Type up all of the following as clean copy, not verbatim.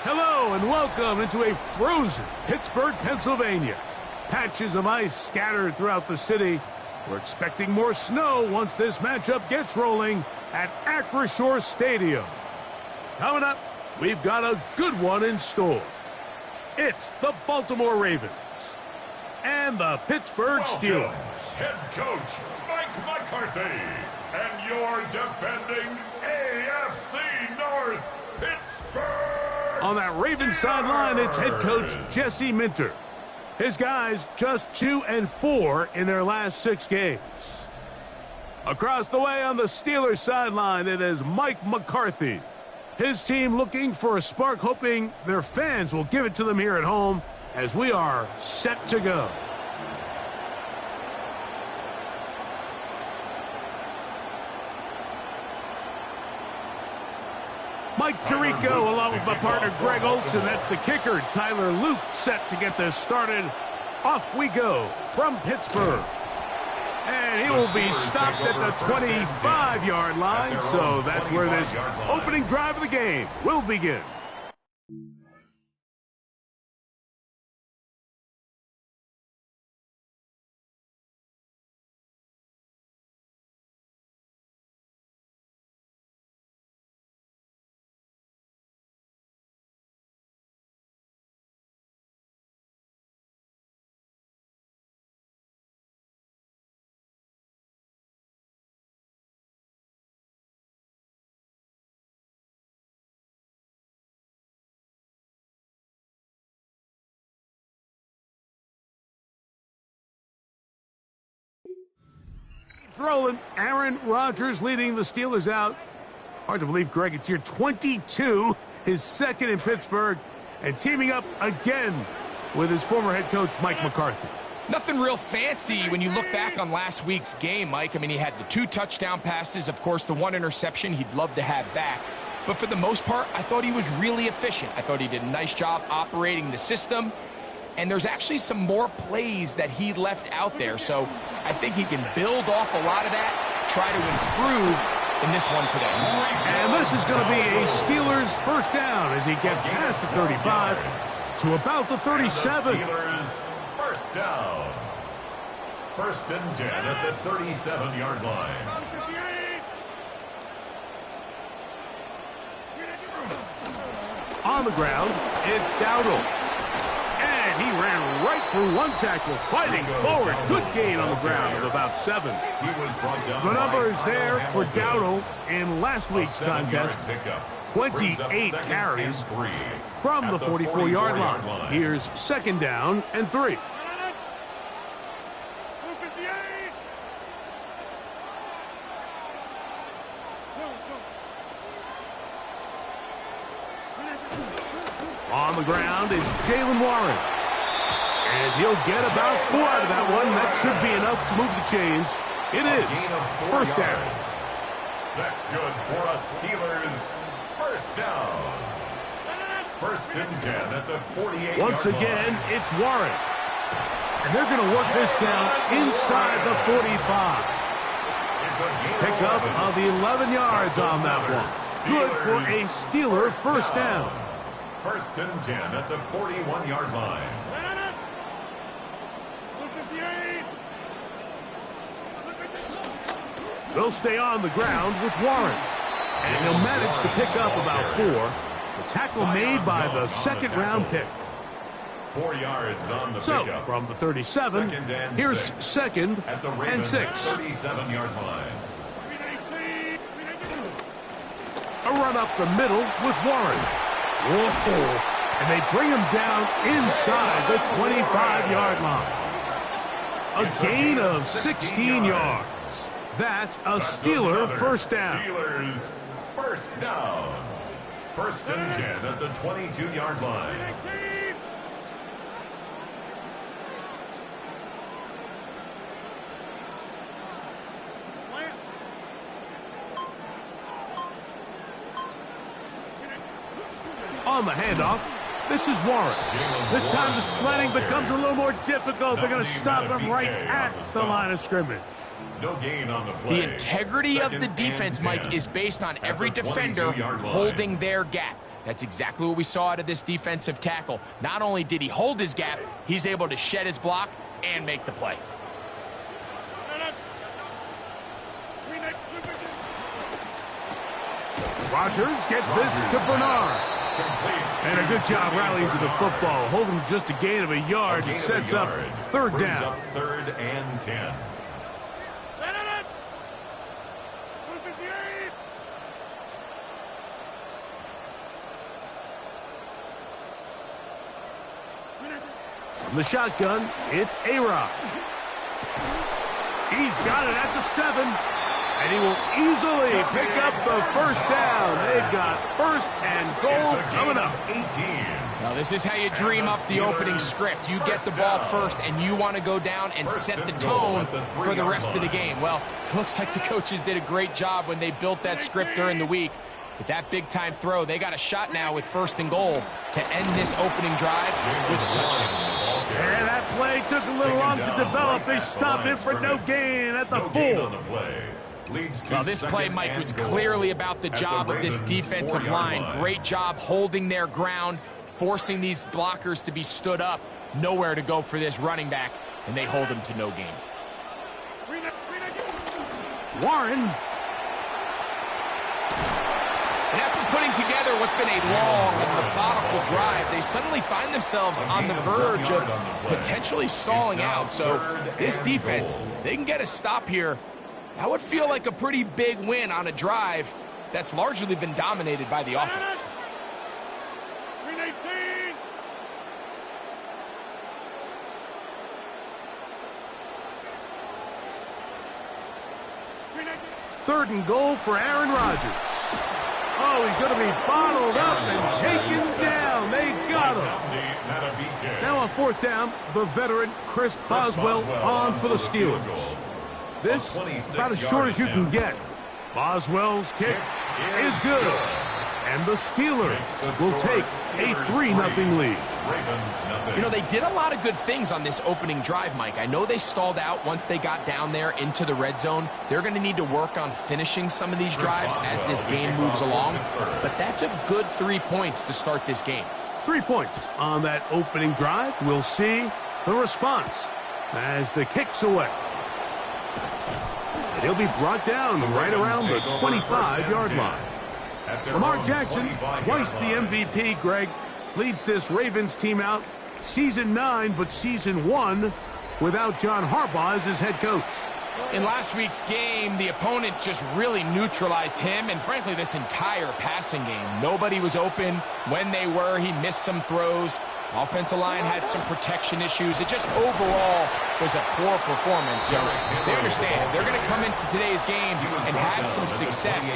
Hello and welcome into a frozen Pittsburgh, Pennsylvania. Patches of ice scattered throughout the city. We're expecting more snow once this matchup gets rolling at Acrisure Stadium. Coming up, we've got a good one in store. It's the Baltimore Ravens and the Pittsburgh Steelers. Head coach Mike McCarthy and your defending AFC North Pittsburgh. On that Ravens sideline, it's head coach Jesse Minter. His guys just 2-4 in their last 6 games. Across the way on the Steelers sideline, it is Mike McCarthy. His team looking for a spark, hoping their fans will give it to them here at home as we are set to go. Mike Tirico along with my partner Greg Olson. That's the kicker, Tyler Luke, set to get this started. Off we go from Pittsburgh. And he will be stopped at the 25-yard line, so that's where this opening drive of the game will begin. Rolling. Aaron Rodgers leading the Steelers out. Hard to believe, Greg, it's year 22, his second in Pittsburgh, and teaming up again with his former head coach, Mike McCarthy. Nothing real fancy when you look back on last week's game, Mike. I mean, he had the 2 touchdown passes, of course, the 1 interception he'd love to have back. But for the most part, I thought he was really efficient. I thought he did a nice job operating the system. And there's actually some more plays that he left out there. So I think he can build off a lot of that, try to improve in this one today. And this is going to be a Steelers first down as he gets past the 35 to about the 37. Steelers first down. 1st and 10 at the 37-yard line. On the ground, it's Dowdle. And he ran right through one tackle, fighting forward. Good gain on the ground of about 7. The number is there for Dowdle in last week's contest. 28 carries from the 44-yard line. Here's 2nd down and 3. On the ground is Jalen Warren. And he'll get about 4 out of that one. That should be enough to move the chains. It is 1st down. That's good for a Steelers first down. First and 10 at the 48-yard line. Once again, it's Warren. And they're going to work this down inside the 45. Pickup of 11 yards on that one. Good for a Steeler first down. First and 10 at the 41-yard line. They'll stay on the ground with Warren. And he'll manage to pick up about 4. The tackle made by the second-round pick. 4 yards on the So, pickup. from the 37, here's second at the and 6. 37-yard line. A run up the middle with Warren. Whoa. And they bring him down inside the 25-yard line. A gain of 16 yards. That's a Steeler first down. Steelers first down. First and 10 at the 22-yard line. On the handoff, this is Warren. This time the sledding becomes a little more difficult. They're going to stop him right at the line of scrimmage. No gain on the play. The integrity of the defense, Mike, is based on every defender holding their gap. That's exactly what we saw out of this defensive tackle. Not only did he hold his gap, he's able to shed his block and make the play. Rogers gets this to Bernard. And a good job rallying to the football. Holding just a gain of a yard. It sets up third down. Third and 10. From the shotgun, it's A-Rod. He's got it at the 7. And he will easily pick up the first down. They've got first and goal coming up. 18. Now, this is how you dream up the opening script. You get the ball first, and you want to go down and set the tone for the rest of the game. Well, it looks like the coaches did a great job when they built that script during the week. With that big-time throw, they got a shot now with first and goal to end this opening drive with a touchdown. And that play took a little long to develop. They stopped it for no gain at the 4. Well, this play, Mike, was clearly about the job of this defensive line. Great job holding their ground, forcing these blockers to be stood up. Nowhere to go for this running back, and they hold him to no gain. Warren. And after putting together what's been a long and methodical drive, they suddenly find themselves on the verge of potentially stalling out. So this defense, they can get a stop here. That would feel like a pretty big win on a drive that's largely been dominated by the offense. Third and goal for Aaron Rodgers. Oh, he's going to be bottled up and taken down. They got him. Now on fourth down, the veteran Chris Boswell on for the Steelers. This about as short as you can get. Boswell's kick is good. And the Steelers will take a 3-0 lead. You know, they did a lot of good things on this opening drive, Mike. I know they stalled out once they got down there into the red zone. They're going to need to work on finishing some of these drives as this game moves along. But that's a good 3 points to start this game. 3 points on that opening drive. We'll see the response as the kick's away. And he'll be brought down right around the 25-yard line. Lamar Jackson, twice the MVP, Greg, leads this Ravens team out season 9, but season 1 without John Harbaugh as his head coach. In last week's game, the opponent just really neutralized him and, frankly, this entire passing game. Nobody was open. When they were, he missed some throws. Offensive line had some protection issues. It just overall was a poor performance. So they understand if they're going to come into today's game and have some success,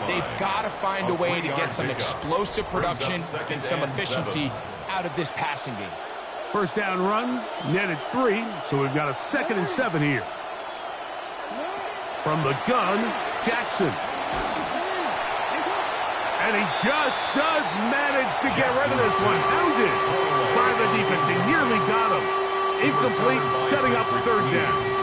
they've got to find a way to get some explosive production and some efficiency out of this passing game. First down run, netted 3, so we've got a 2nd and 7 here. From the gun, Jackson. And he just does manage to get rid of this one. Hounded by the defense. They nearly got him. Incomplete, setting up third down.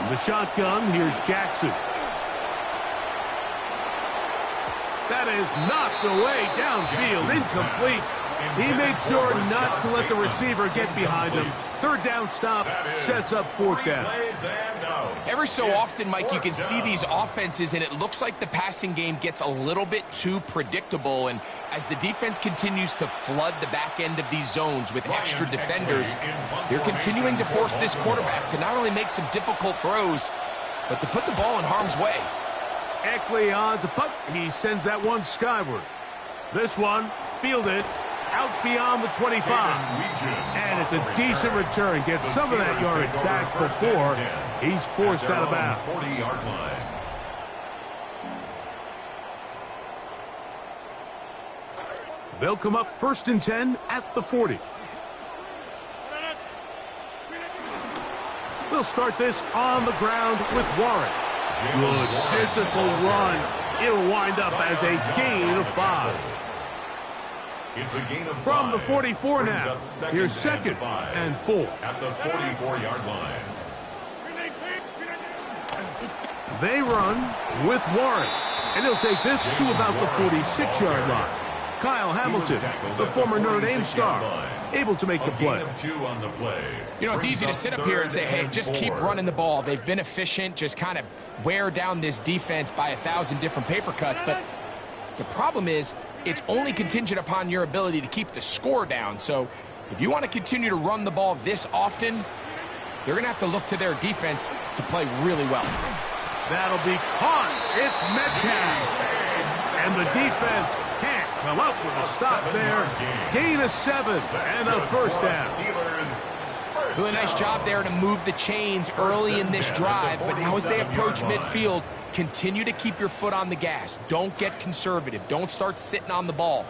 The shotgun, here's Jackson. That is knocked away downfield, incomplete. He made sure not to let the receiver get behind him. Third down stop sets up fourth down. Every so often, Mike, you can see these offenses, and it looks like the passing game gets a little bit too predictable. And as the defense continues to flood the back end of these zones with extra defenders, they're continuing to force this quarterback to not only make some difficult throws, but to put the ball in harm's way. Eckley on to punt. He sends that one skyward. This one, fielded out beyond the 25. And it's a decent return. Gets some of that yardage back before he's forced out of bounds. 40-yard line. They'll come up 1st and 10 at the 40. We'll start this on the ground with Warren. Good physical run. It'll wind up as a gain of 5. It's a gain of 5. From the 44 now. Here's 2nd and 4. At the 44-yard line. They run with Warren. And he'll take this to about the 46-yard line. Kyle Hamilton, the former Notre Dame star, able to make the play. You know, it's easy to sit up here and say, hey, just keep running the ball. They've been efficient, just kind of wear down this defense by 1,000 different paper cuts. But the problem is, it's only contingent upon your ability to keep the score down. So if you want to continue to run the ball this often, they're going to have to look to their defense to play really well. That'll be caught. It's Metcalf. And the defense can't come up with a stop there. Gain of 7 and a first down. Really nice job there to move the chains early in this drive. But now as they approach midfield, continue to keep your foot on the gas. Don't get conservative. Don't start sitting on the ball.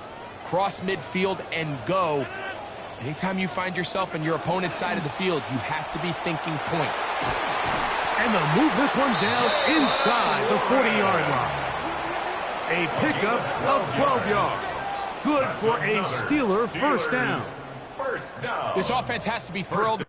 Cross midfield and go. Anytime you find yourself on your opponent's side of the field, you have to be thinking points. And they'll move this one down inside the 40-yard line. A pickup of 12 yards. Good for a Steeler first down. This offense has to be thrilled.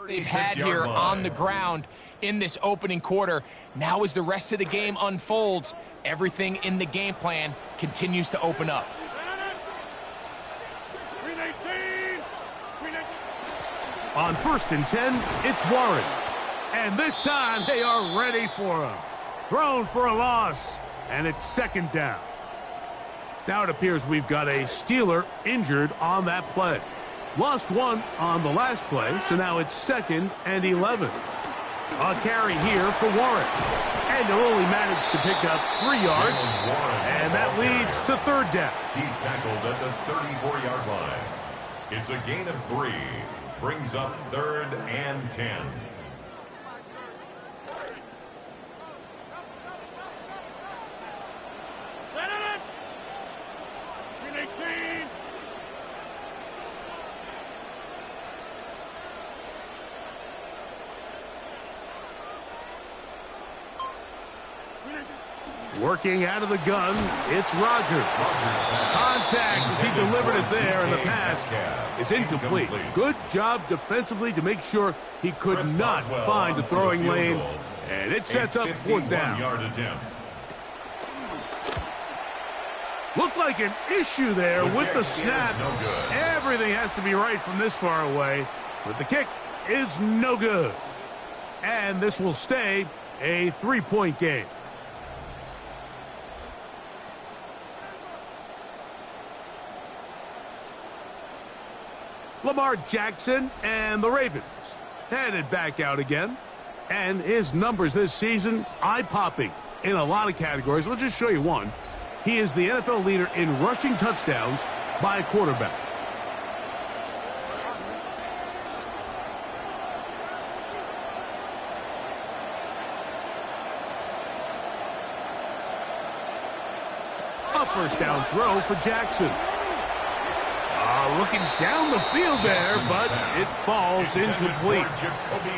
They've had here on the ground in this opening quarter. Now as the rest of the game unfolds, everything in the game plan continues to open up. On 1st and 10, it's Warren. And this time they are ready for him. thrown for a loss, and it's second down. Now it appears we've got a Steeler injured on that play. Lost one on the last play, so now it's 2nd and 11. A carry here for Warren. And he'll only manage to pick up 3 yards, and that leads to 3rd down. He's tackled at the 34-yard line. It's a gain of 3. Brings up 3rd and 10. Working out of the gun, it's Rogers. Contact as he delivered it there, and the pass is incomplete. Good job defensively to make sure he could not find the throwing lane, and it sets up 4th down. Looked like an issue there with the snap. Everything has to be right from this far away, but the kick is no good. And this will stay a 3-point game. Lamar Jackson and the Ravens headed back out again. And his numbers this season, eye-popping in a lot of categories. We'll just show you one. He is the NFL leader in rushing touchdowns by a quarterback. A first down throw for Jackson. Looking down the field there, but it falls incomplete.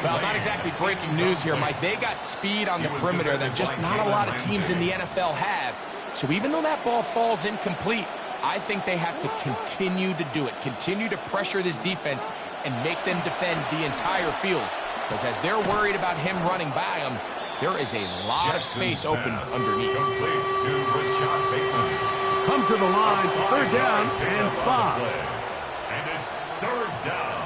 Well, not exactly breaking news here, Mike. They got speed on the perimeter that just not a lot of teams in the NFL have. So even though that ball falls incomplete, I think they have to continue to do it. Continue to pressure this defense and make them defend the entire field. Because as they're worried about him running by them, there is a lot of space open underneath. Come to the line for 3rd down and 5. And it's 3rd down.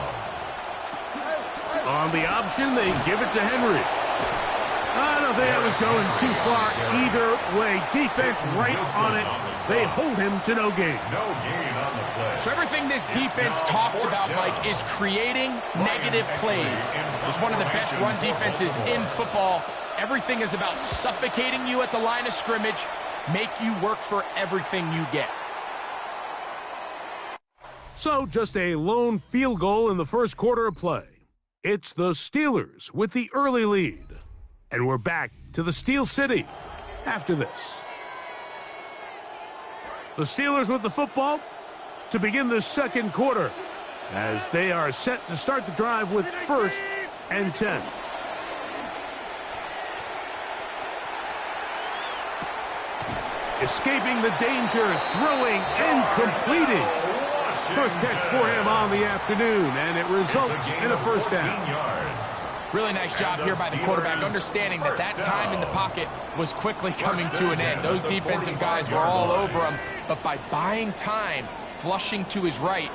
On the option, they give it to Henry. I don't think that was going too far either way. Defense right on it. They hold him to no gain. No gain on the play. So everything this defense talks about, Mike, is creating negative plays. It's one of the best run defenses in football. Everything is about suffocating you at the line of scrimmage, make you work for everything you get. So just a lone field goal in the first quarter of play. It's the Steelers with the early lead. And we're back to the Steel City after this. The Steelers with the football to begin the second quarter as they are set to start the drive with 1st and 10. Escaping the danger, throwing and completing. First catch for him on the afternoon, and it results in a first down. Really nice job here by the quarterback, understanding that that time in the pocket was quickly coming to an end. Those defensive guys were all over him, but by buying time, flushing to his right,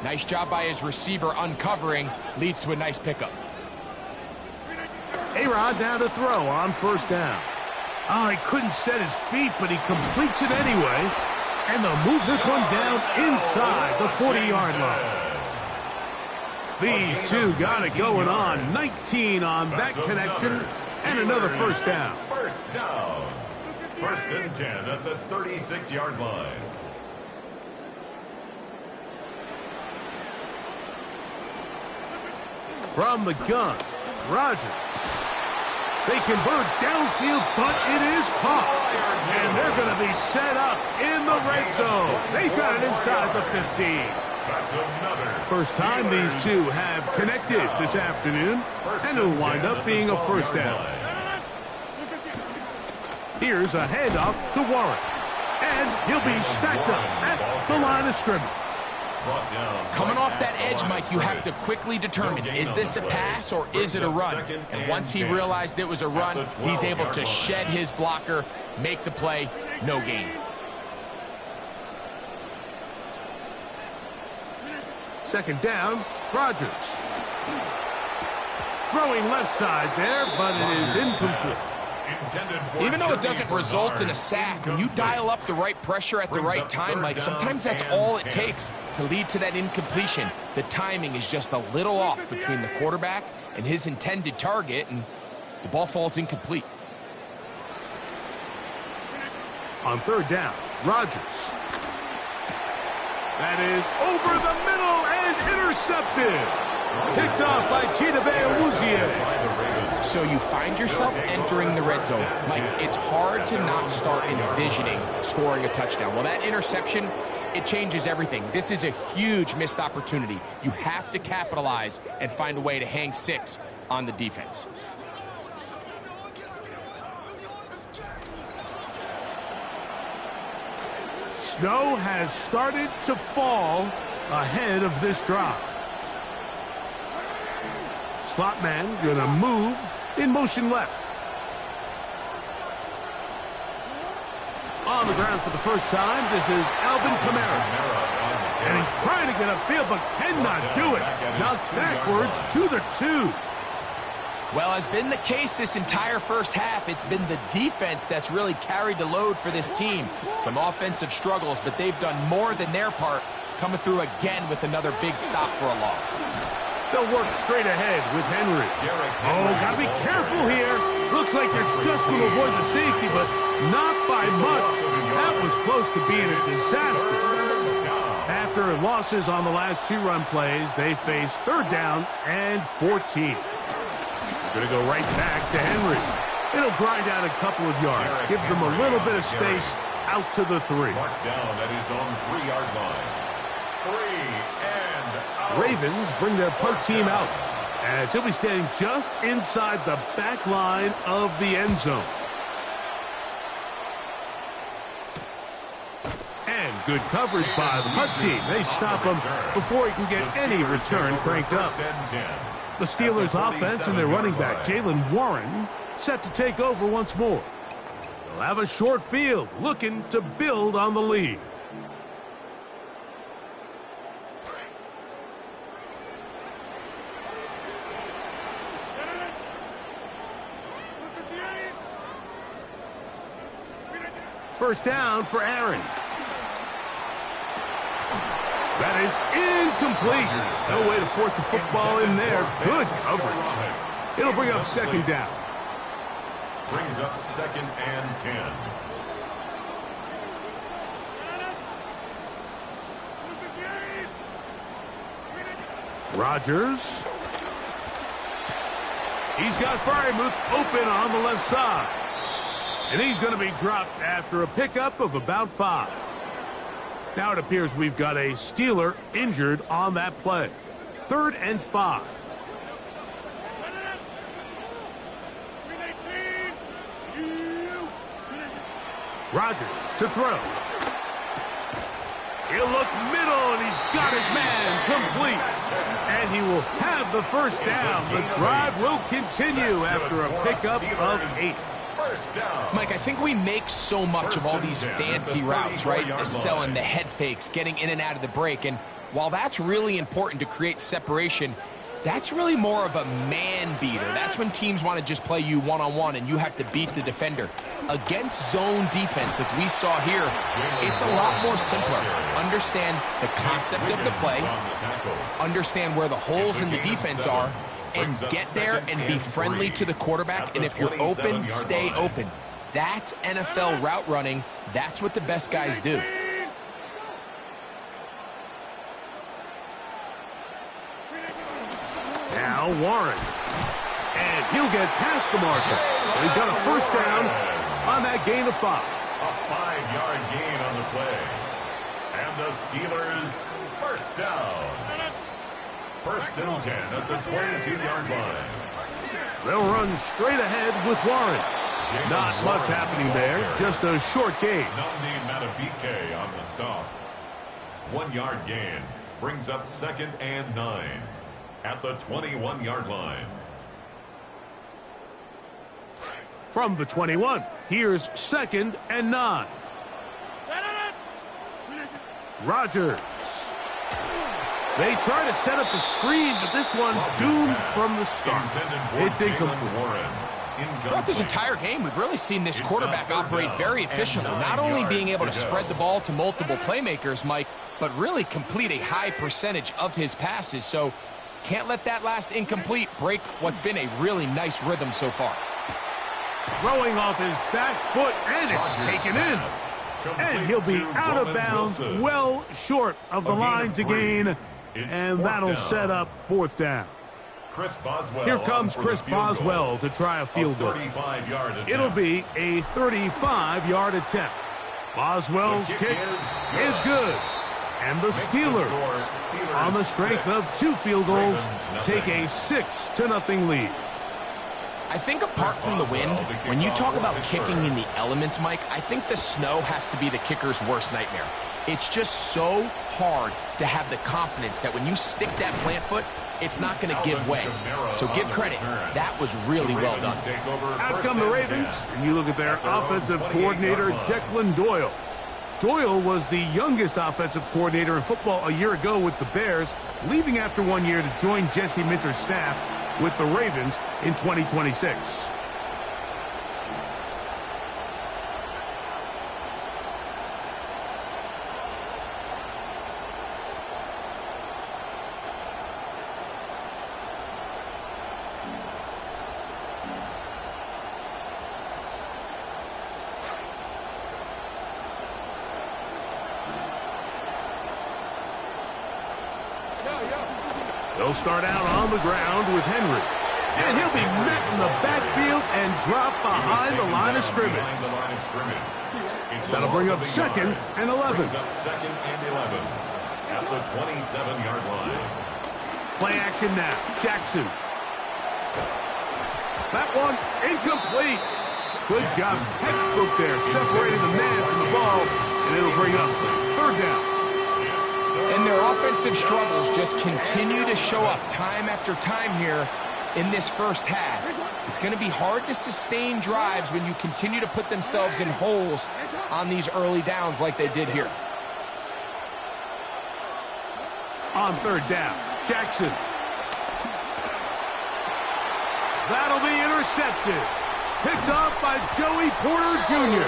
nice job by his receiver uncovering, leads to a nice pickup. A-Rod now to throw on 1st down. Oh, he couldn't set his feet, but he completes it anyway. And they'll move this one down inside the 40-yard line. These two got it going on. 19 on that connection, and another first down. First down. 1st and 10 at the 36-yard line. From the gun, Rogers. They convert downfield, but it is caught. And they're going to be set up in the red zone. They got it inside the 15. That's another. First time these two have connected this afternoon, and it'll wind up being a first down. Here's a handoff to Warren. And he'll be stacked up at the line of scrimmage. Coming off that edge, Mike, you have to quickly determine, is this a pass or is it a run? And once he realized it was a run, he's able to shed his blocker, make the play, no gain. Second down, Rodgers. Throwing left side there, but it is incomplete. Even though it doesn't result in a sack, when you dial up the right pressure at the right time, Mike, sometimes that's all it takes to lead to that incompletion. The timing is just a little off between the quarterback and his intended target, and the ball falls incomplete. On third down, Rodgers. That is over the middle and intercepted. Picked off by Chidobe Awuzie. So you find yourself entering the red zone. Mike, it's hard to not start envisioning scoring a touchdown. Well, that interception, it changes everything. This is a huge missed opportunity. You have to capitalize and find a way to hang 6 on the defense. Snow has started to fall ahead of this drive. Slot man gonna move in motion left. On the ground for the first time, this is Alvin Kamara. And he's trying to get upfield, but cannot do it. Knocked backwards to the 2. Well, has been the case this entire first half. It's been the defense that's really carried the load for this team. Some offensive struggles, but they've done more than their part, coming through again with another big stop for a loss. They'll work straight ahead with Henry. Oh, gotta be careful here. Looks like they're just going to avoid the safety, but not by much. That was close to being a disaster. After losses on the last 2 run plays, they face third down and 14. Going to go right back to Henry. It'll grind out a couple of yards. Gives them a little bit of space out to the 3. Mark down at his own 3-yard line. 3 and out. Ravens bring their punt team out as he'll be standing just inside the back line of the end zone. And good coverage by the punt team. They stop him before he can get any return cranked up. The Steelers' offense and their running back, Jaylen Warren, set to take over once more. They'll have a short field, looking to build on the lead. First down for Aaron. That is incomplete. No way to force the football in there. Good coverage. It'll bring up second down. Brings up 2nd and 10. Rodgers. He's got Fryermuth open on the left side. And he's going to be dropped after a pickup of about 5. Now it appears we've got a Steeler injured on that play. 3rd and 5. Rodgers to throw. He'll look middle, and he's got his man complete. And he will have the first down. The drive will continue after a pickup of 8. Mike, I think we make so much of all these fancy routes, right? The selling, the head fakes, getting in and out of the break. And while that's really important to create separation, that's really more of a man beater. That's when teams want to just play you one-on-one and you have to beat the defender. Against zone defense, like we saw here, it's a lot more simpler. Understand the concept of the play, understand where the holes in the defense are, and get there and be friendly to the quarterback. And if you're open, stay open. That's NFL route running. That's what the best guys do. Now Warren. And he'll get past the marker. So he's got a first down on that gain of 5. A 5-yard gain on the play. And the Steelers first down. 1st and 10 at the 22-yard line. They'll run straight ahead with Warren. Not much happening there, just a short gain. Namdi Matabike on the stop. 1-yard gain brings up 2nd and 9 at the 21-yard line. From the 21, here's 2nd and 9. Rodgers. They try to set up the screen, but this one doomed from the start. It's incomplete. Throughout this entire game, we've really seen this quarterback operate very efficiently, not only being able to spread the ball to multiple playmakers, Mike, but really complete a high percentage of his passes. So can't let that last incomplete break what's been a really nice rhythm so far. Throwing off his back foot, and it's taken in. And he'll be out of bounds, well short of the line to gain, and that'll set up 4th down. Here comes Chris Boswell to try a field goal. It'll be a 35-yard attempt. Boswell's kick is good. And the Steelers, on the strength of 2 field goals, take a 6-0 lead. I think apart from the wind, when you talk about kicking in the elements, Mike, I think the snow has to be the kicker's worst nightmare. It's just so hard to have the confidence that when you stick that plant foot, it's not going to give way. So give credit. That was really well done. Out come the Ravens, and you look at their offensive coordinator, Declan Doyle. Doyle was the youngest offensive coordinator in football a year ago with the Bears, leaving after 1 year to join Jesse Minter's staff with the Ravens in 2026. They'll start out on the ground with Henry. And he'll be met in the backfield and dropped behind the line of scrimmage. That'll bring up 2nd and 11. At the 27-yard line. Play action now. Jackson. That one incomplete. Good job. Textbook there, separating the man from the ball. And it'll bring up 3rd down. And their offensive struggles just continue to show up time after time here in this first half. It's going to be hard to sustain drives when you continue to put themselves in holes on these early downs like they did here. On 3rd down, Jackson. That'll be intercepted. Picked off by Joey Porter Jr.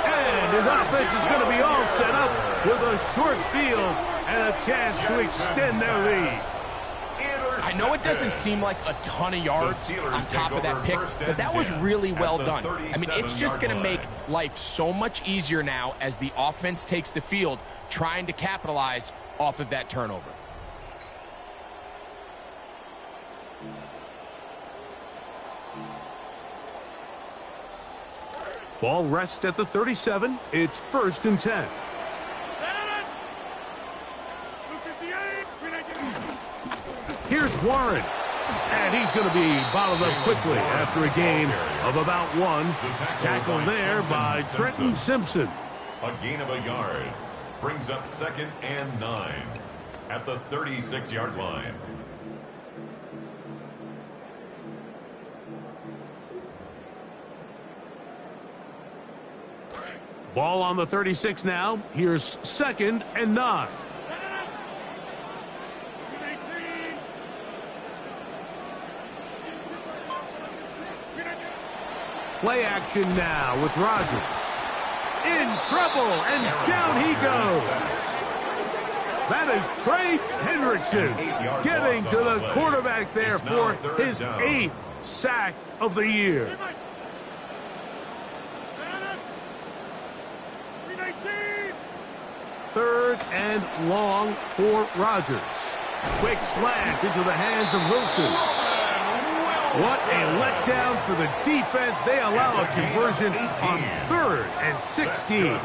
And his offense is going to be all set up with a short field and a chance to extend their lead. I know it doesn't seem like a ton of yards on top of that pick, but that was really well done. I mean, it's just going to make life so much easier now as the offense takes the field, trying to capitalize off of that turnover. Ball rests at the 37. It's 1st and 10. Here's Warren. And he's going to be bottled up quickly after a gain of about 1. Tackled there by Trenton Simpson. A gain of a yard. Brings up 2nd and 9 at the 36-yard line. Ball on the 36 now. Here's 2nd and 9. Play action now with Rodgers. In trouble, and down he goes. That is Trey Hendrickson getting to the quarterback there for his 8th sack of the year. Third and long for Rodgers. Quick slant into the hands of Wilson. What a letdown for the defense. They allow a conversion on 3rd and 16.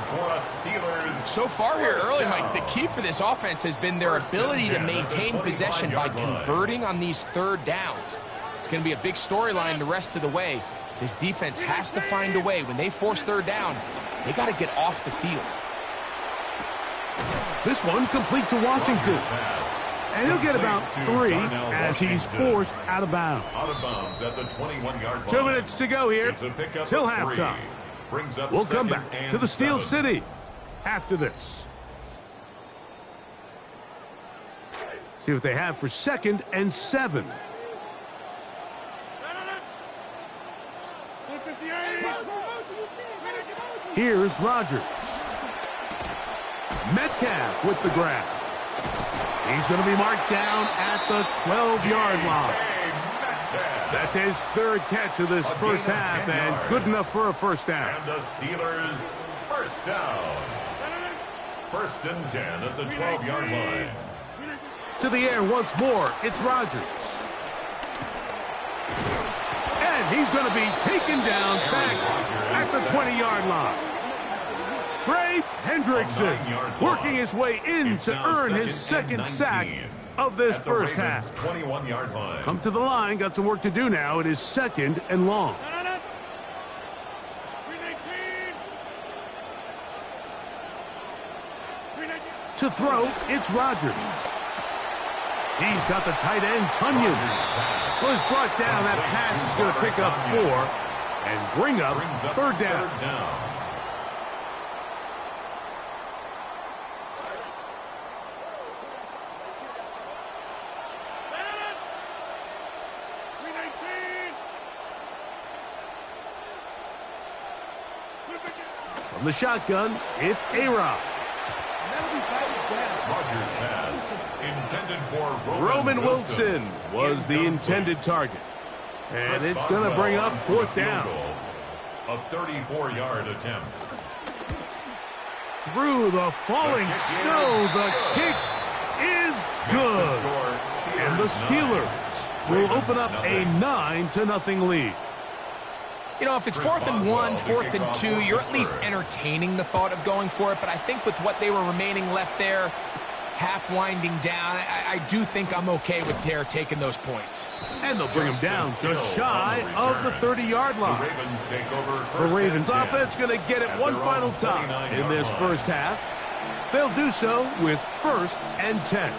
So far here early, Mike, the key for this offense has been their ability to maintain possession by converting on these 3rd downs. It's going to be a big storyline the rest of the way. This defense has to find a way. When they force 3rd down, they got to get off the field. This one complete to Washington. And he'll get about 3 as he's forced out of bounds. Out of bounds at the 21-yard line. 2 minutes to go here till halftime. We'll come back to the Steel City after this. See what they have for 2nd and 7. Here's Rodgers. Metcalf with the grab. He's going to be marked down at the 12-yard line. That's his third catch of this first half, and good enough for a first down. And the Steelers first down. First and 10 at the 12-yard line. To the air once more, it's Rodgers. And he's going to be taken down back at the 20-yard line. Trey Hendrickson working his way in to earn his second sack of this first half. 21-yard line. Come to the line, got some work to do now. It is second and long. To throw, it's Rodgers. He's got the tight end, Tunyon. Was brought down. That pass is going to pick up 4 and bring up third down. From the shotgun, it's A-Rod. Rodgers pass intended for Roman Wilson was the intended target. And it's going to bring up fourth down. A 34-yard attempt. Through the falling snow, the kick is good. And the Steelers will open up a 9-0 lead. You know, if it's 4th and 1, 4th and 2, you're at least entertaining the thought of going for it. But I think with what they were remaining left there, half winding down, I do think I'm okay with their taking those points. And they'll bring him down just shy of the 30-yard line. The Ravens take over. The Ravens offense going to get it one final time in this first half. They'll do so with 1st and 10.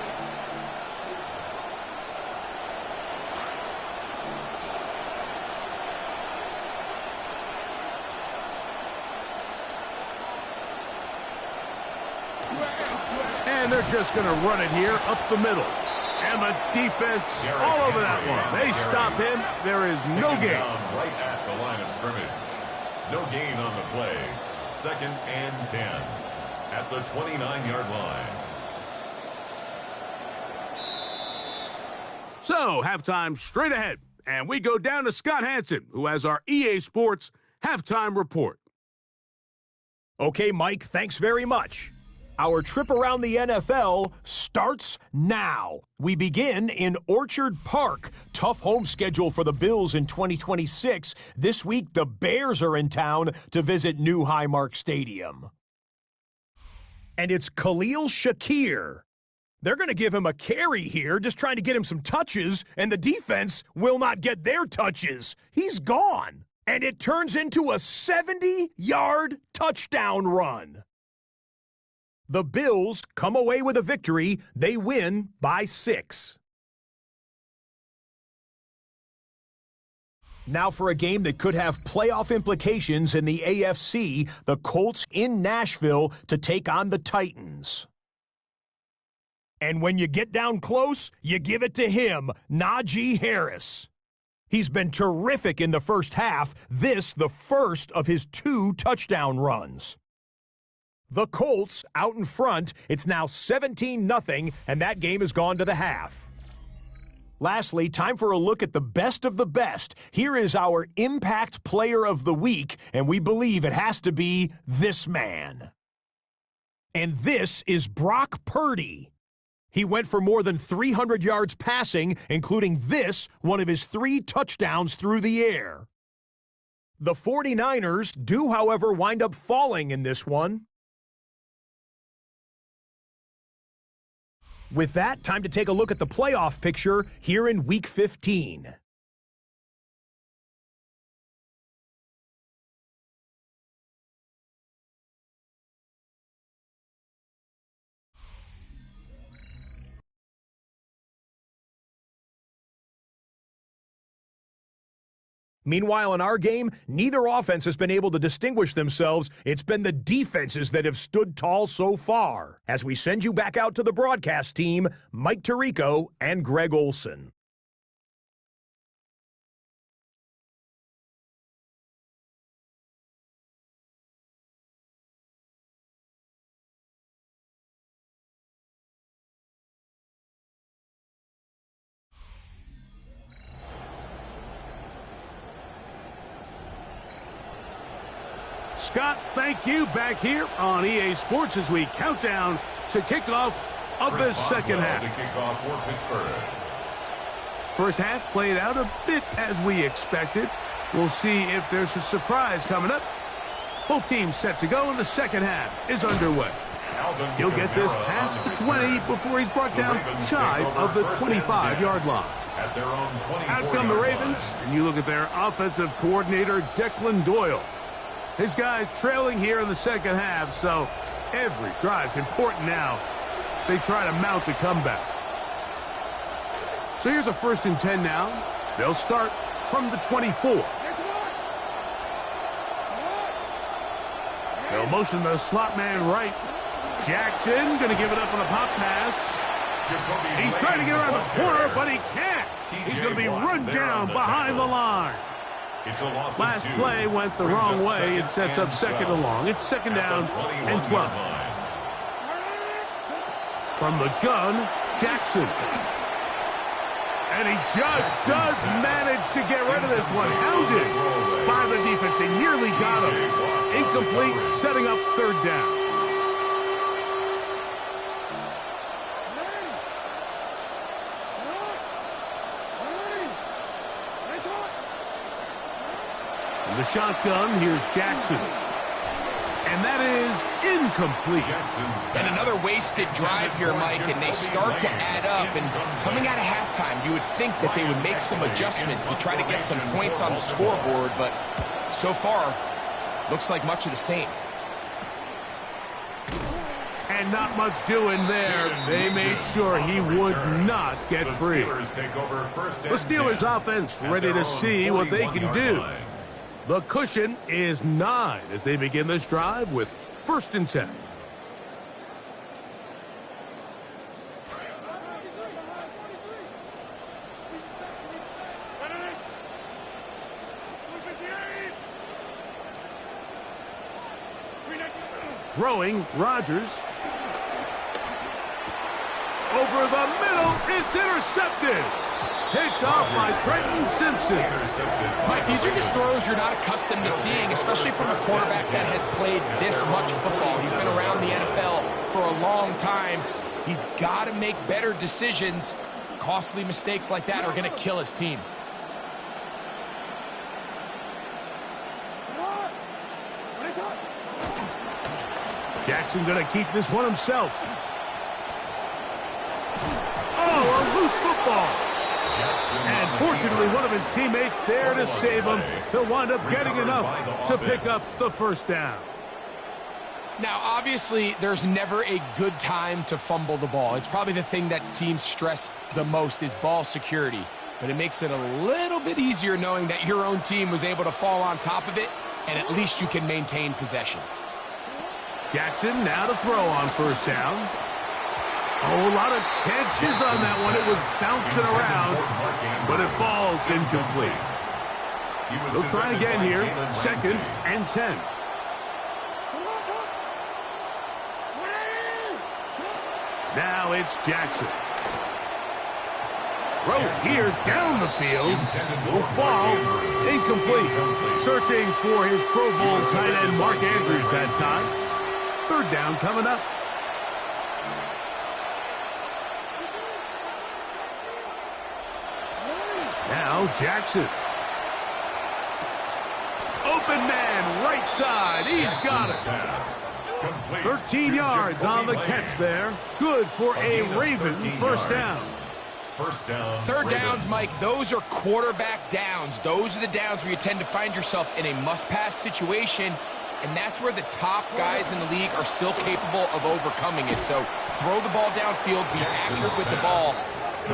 And they're just going to run it here up the middle. And the defense all over that one. They stop him. There is no gain. Right at the line of scrimmage. No gain on the play. 2nd and 10 at the 29-yard line. So, halftime straight ahead. And we go down to Scott Hansen, who has our EA Sports halftime report. Okay, Mike, thanks very much. Our trip around the NFL starts now. We begin in Orchard Park. Tough home schedule for the Bills in 2026. This week, the Bears are in town to visit New Highmark Stadium. And it's Khalil Shakir. They're going to give him a carry here, just trying to get him some touches, and the defense will not get their touches. He's gone. And it turns into a 70-yard touchdown run. The Bills come away with a victory. They win by 6. Now for a game that could have playoff implications in the AFC, the Colts in Nashville to take on the Titans. And when you get down close, you give it to him, Najee Harris. He's been terrific in the first half, this the first of his 2 touchdown runs. The Colts out in front. It's now 17-0, and that game has gone to the half. Lastly, time for a look at the best of the best. Here is our Impact Player of the Week, and we believe it has to be this man. And this is Brock Purdy. He went for more than 300 yards passing, including this, one of his 3 touchdowns through the air. The 49ers do, however, wind up falling in this one. With that, time to take a look at the playoff picture here in Week 15. Meanwhile, in our game, neither offense has been able to distinguish themselves. It's been the defenses that have stood tall so far. As we send you back out to the broadcast team, Mike Tirico and Greg Olson. Scott, thank you. Back here on EA Sports as we count down to kickoff of this second half. To kick off for Pittsburgh. First half played out a bit as we expected. We'll see if there's a surprise coming up. Both teams set to go, and the second half is underway. He'll get this past the 20 before he's brought down shy of the 25-yard line. At their own 24 Out come the Ravens, and you look at their offensive coordinator, Declan Doyle. His guys trailing here in the second half, so every drive's important now as they try to mount a comeback. So here's a 1st and 10 now. They'll start from the 24. They'll motion the slot man right. Jackson going to give it up on a pop pass. He's trying to get around the corner, but he can't. He's going to be run down behind the line. Last play went the wrong way. It sets up 2nd and long. It's 2nd down and 12. From the gun, Jackson. And he just does manage to get rid of this one. Hounded by the defense. They nearly got him. Incomplete, setting up 3rd down. From the shotgun, here's Jackson. And that is incomplete. And another wasted drive here, Mike, and they start to add up. And coming out of halftime, you would think that they would make some adjustments to try to get some points on the scoreboard, but so far, looks like much of the same. And not much doing there. They made sure he would not get free. The Steelers offense ready to see what they can do. The cushion is 9 as they begin this drive with 1st and 10. Throwing, Rodgers. Over the middle, it's intercepted. Picked off by Trenton Simpson. Mike, these are just throws you're not accustomed to seeing, especially from a quarterback that has played this much football. He's been around the NFL for a long time. He's got to make better decisions. Costly mistakes like that are going to kill his team. Jackson going to keep this one himself. Oh, a loose football. And fortunately, one of his teammates there to save him. He'll wind up getting enough to pick up the 1st down. Now, obviously, there's never a good time to fumble the ball. It's probably the thing that teams stress the most is ball security. But it makes it a little bit easier knowing that your own team was able to fall on top of it, and at least you can maintain possession. Jackson now to throw on 1st down. Oh, a lot of chances on that one. It was bouncing around, but it falls incomplete. They'll try again here. 2nd and 10. Now it's Jackson. Throw here down the field. Will fall. Incomplete. Searching for his Pro Bowl tight end Mark Andrews that time. 3rd down coming up. Now Jackson. Open man, right side. He's got it. 13 yards on the catch there. Good for a Raven 1st down. 3rd downs, Mike, those are quarterback downs. Those are the downs where you tend to find yourself in a must-pass situation, and that's where the top guys in the league are still capable of overcoming it. So throw the ball downfield, be accurate with the ball.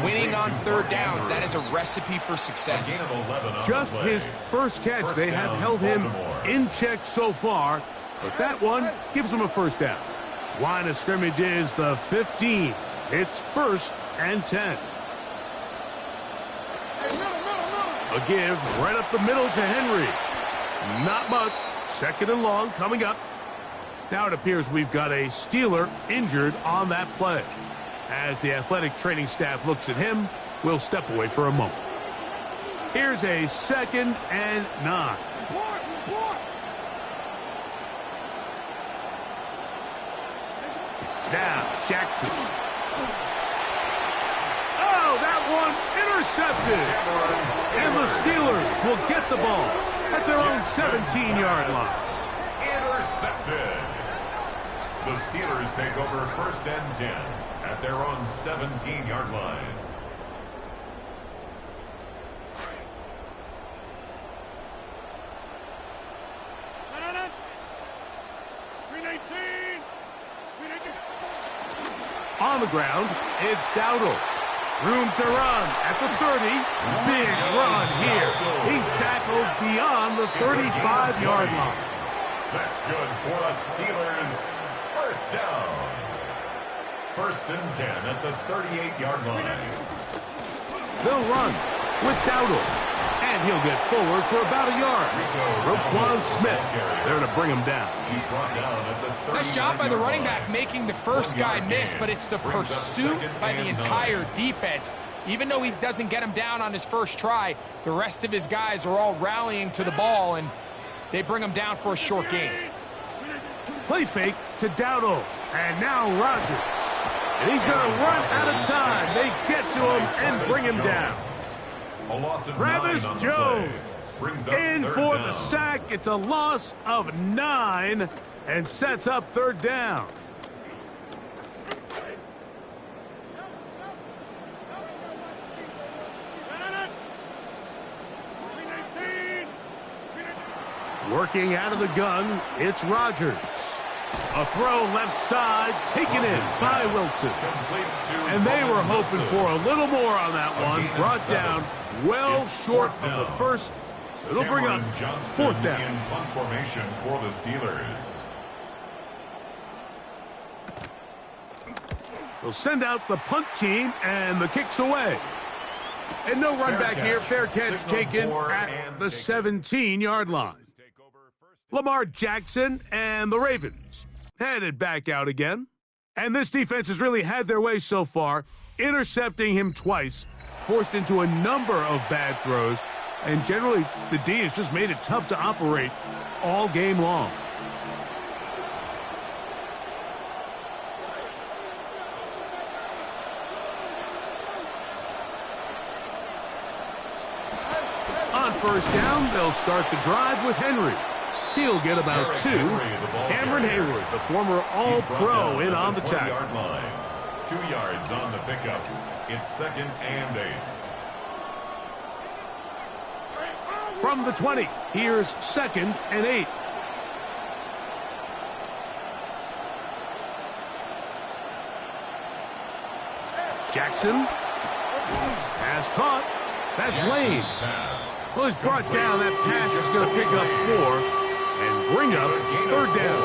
Winning on 3rd downs, that is a recipe for success. Just his 1st catch. They have held him in check so far, but that one gives him a 1st down. Line of scrimmage is the 15. It's 1st and 10. A give right up the middle to Henry. Not much. 2nd and long coming up. Now it appears we've got a Steeler injured on that play. As the athletic training staff looks at him, we'll step away for a moment. Here's a 2nd and 9. Down, Jackson. Oh, that one intercepted. And the Steelers will get the ball at their own 17-yard line. Intercepted. The Steelers take over 1st and 10 at their own 17-yard line. On the ground, it's Dowdle. Room to run at the 30. Big run here. He's tackled beyond the 35-yard line. That's good for the Steelers. 1st down. 1st and 10 at the 38-yard line. They'll run with Dowdle. And he'll get forward for about a yard. Roquan Smith there to bring him down. He's brought down at the 39-yard line. Nice job by the running back making the first guy miss, but it's the pursuit by the entire defense. Even though he doesn't get him down on his first try, the rest of his guys are all rallying to the ball, and they bring him down for a short gain. Play fake to Dowdle. And now Rodgers. And he's going to run out of time. They get to him and bring him down. Travis Jones in for the sack. It's a loss of 9 and sets up 3rd down. Working out of the gun, it's Rodgers. A throw left side, taken in by Wilson. And they were hoping for a little more on that one. Brought down well short of the first. So it'll bring up 4th down. In punt formation for the Steelers. They'll send out the punt team, and the kick's away. And no run back here. Fair catch taken at the 17-yard line. Lamar Jackson and the Ravens headed back out again. And this defense has really had their way so far, intercepting him twice, forced into a number of bad throws, and generally the D has just made it tough to operate all game long. On 1st down, they'll start the drive with Henry. He'll get about 2. Cameron Hayward, the former All-Pro, in on the tackle. 2 yards on the pickup. It's 2nd and 8. From the 20, here's 2nd and 8. Jackson. Pass caught. That's Lane. Well, he's brought down. That pass is going to pick up 4 and bring up 3rd down.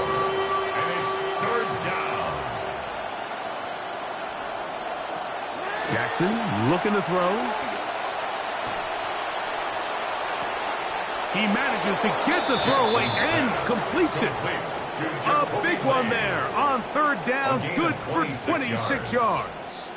And it's 3rd down. Jackson looking to throw. He manages to get the throw away and completes it. A big one there on 3rd down. Good for 26 yards.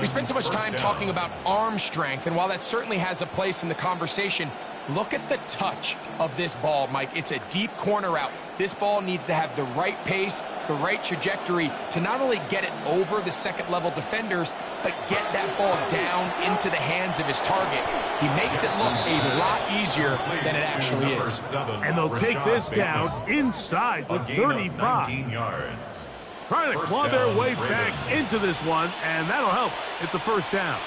We spend so much time talking about arm strength, and while that certainly has a place in the conversation, look at the touch of this ball, Mike. It's a deep corner route. This ball needs to have the right pace, the right trajectory to not only get it over the second-level defenders, but get that ball down into the hands of his target. He makes it look a lot easier than it actually is. And they'll take this down inside the 35. Trying to claw their way back into this one, and that'll help. It's a 1st down.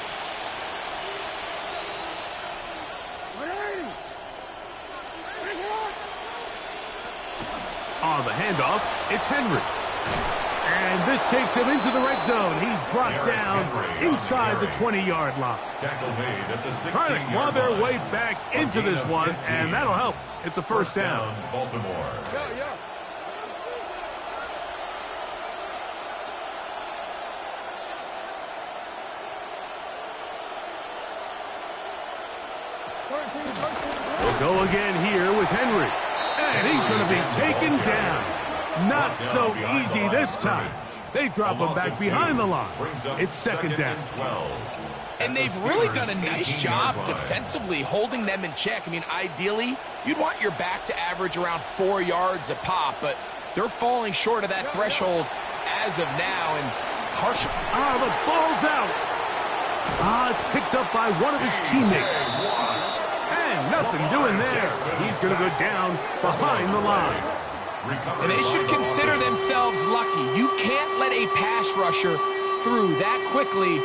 On the handoff, it's Henry. And this takes him into the red zone. He's brought down inside the 20-yard line. Trying to claw their way back into this one, and that'll help. It's a 1st down. Baltimore. We'll go again here with Henry. And he's going to be taken down. Not so easy this time. They drop him back behind the line. It's 2nd down. And they've really done a nice job defensively holding them in check. I mean, ideally, you'd want your back to average around 4 yards a pop, but they're falling short of that threshold as of now, and harsh. Ah, the ball's out. Ah, it's picked up by one of his teammates. And nothing doing there. He's going to go down behind the line. And they should consider themselves lucky. You can't let a pass rusher through that quickly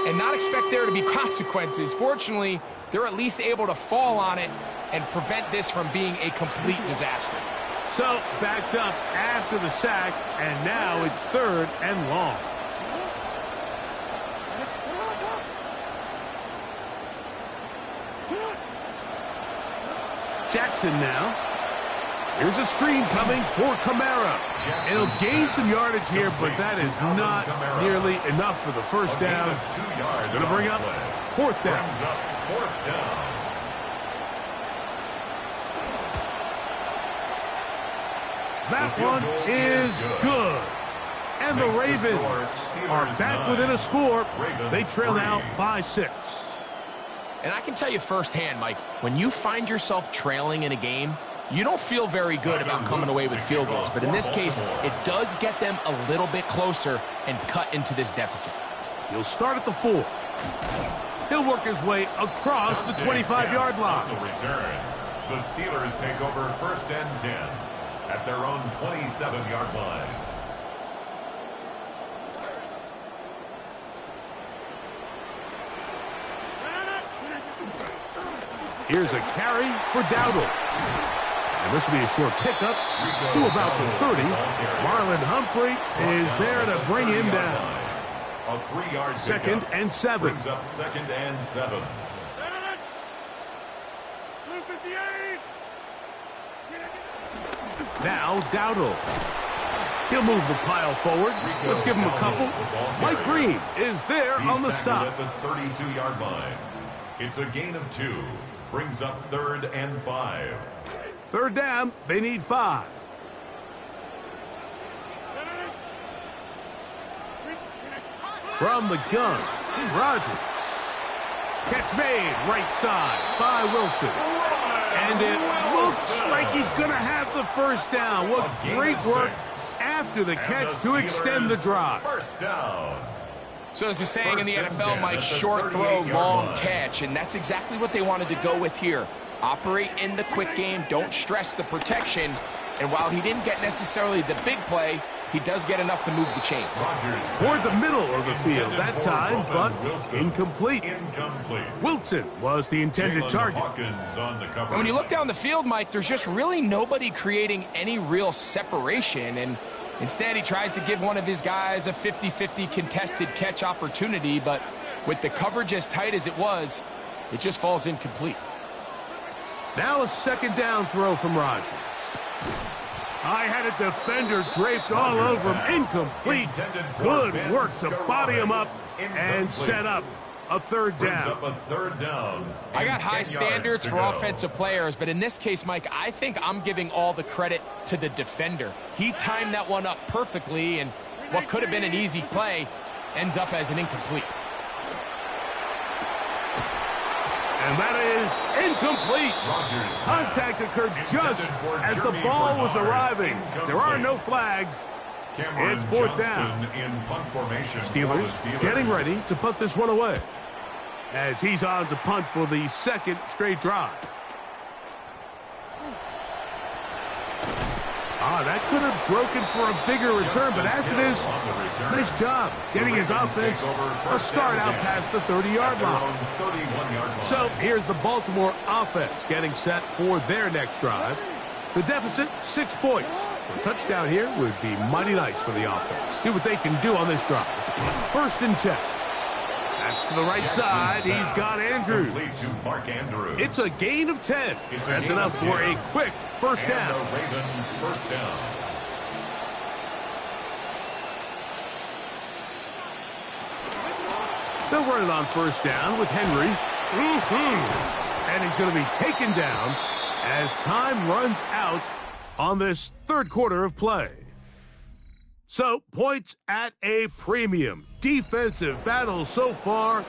and not expect there to be consequences. Fortunately, they're at least able to fall on it and prevent this from being a complete disaster. So, backed up after the sack, and now it's 3rd and long. Jackson now. Here's a screen coming for Kamara. It'll gain some yardage here, but that is not nearly enough for the first down. It's going to bring up 4th down. That one is good. And the Ravens are back within a score. They trail now by 6. And I can tell you firsthand, Mike, when you find yourself trailing in a game, you don't feel very good about coming away with field goals. But in this case, it does get them a little bit closer and cut into this deficit. He'll start at the 4. He'll work his way across the 25-yard line. The Steelers take over 1st and 10 at their own 27-yard line. Here's a carry for Dowdle. And this will be a short pickup to about the 30. Marlon Humphrey is there to bring him down. A 3-yard 2nd and 7. Brings up 2nd and 7. Now Dowdle. He'll move the pile forward. Let's give him a couple. Mike Green is there on the stop. At the 32-yard line. It's a gain of 2. Brings up 3rd and 5. 3rd down. They need 5. From the gun, Rodgers. Catch made right side by Wilson. And it looks like he's going to have the first down. What great work after the catch to extend the drive. First down. So as the saying in the NFL, Mike, short throw, long catch. And that's exactly what they wanted to go with here. Operate in the quick game. Don't stress the protection. And while he didn't get necessarily the big play, he does get enough to move the chains. Toward the middle of the field that time, but incomplete. Wilson was the intended target. And when you look down the field, Mike, there's just really nobody creating any real separation. And instead, he tries to give one of his guys a 50-50 contested catch opportunity. But with the coverage as tight as it was, it just falls incomplete. Now a 2nd down throw from Rodgers. I had a defender draped all over him. Incomplete. Good work to body him up and set up a 3rd down. I got high standards for offensive players, but in this case, Mike, I think I'm giving all the credit to the defender. He timed that one up perfectly, and what could have been an easy play ends up as an incomplete. And that is incomplete. Contact occurred just as the ball was arriving. There are no flags. It's 4th down. Steelers getting ready to put this one away, as he's on to punt for the 2nd straight drive. That could have broken for a bigger return, but as it is, nice job getting his offense a start out past the 30-yard line. So here's the Baltimore offense getting set for their next drive. The deficit, 6 points. A touchdown here would be mighty nice for the offense. See what they can do on this drive. 1st and 10. That's to the right side. He's got Andrews. It's a gain of 10. That's enough for a quick first down. They'll run it on 1st down with Henry. And he's going to be taken down as time runs out on this 3rd quarter of play. So, points at a premium. Defensive battle so far.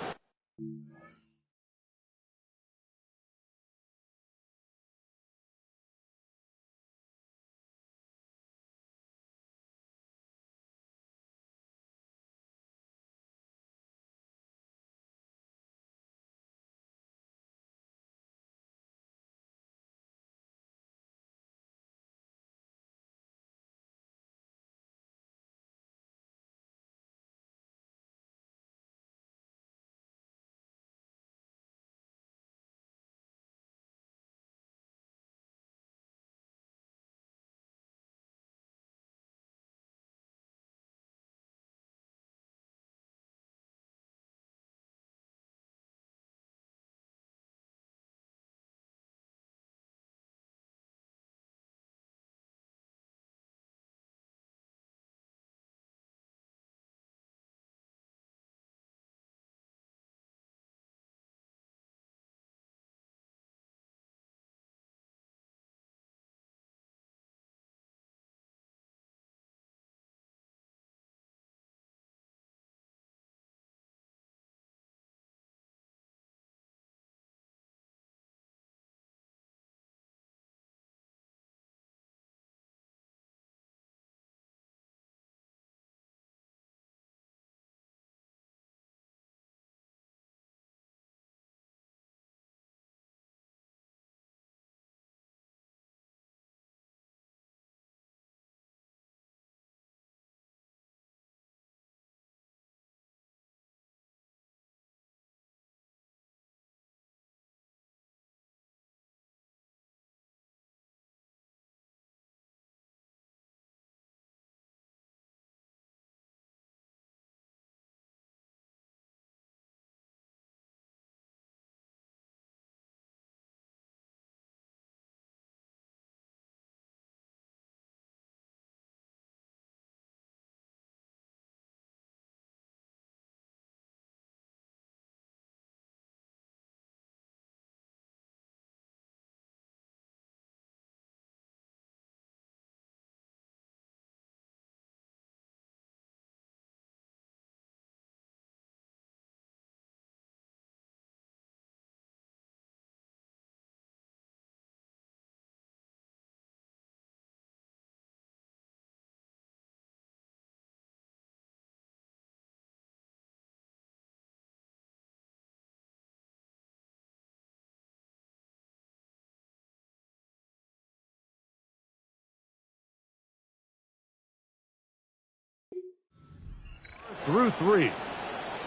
through 3.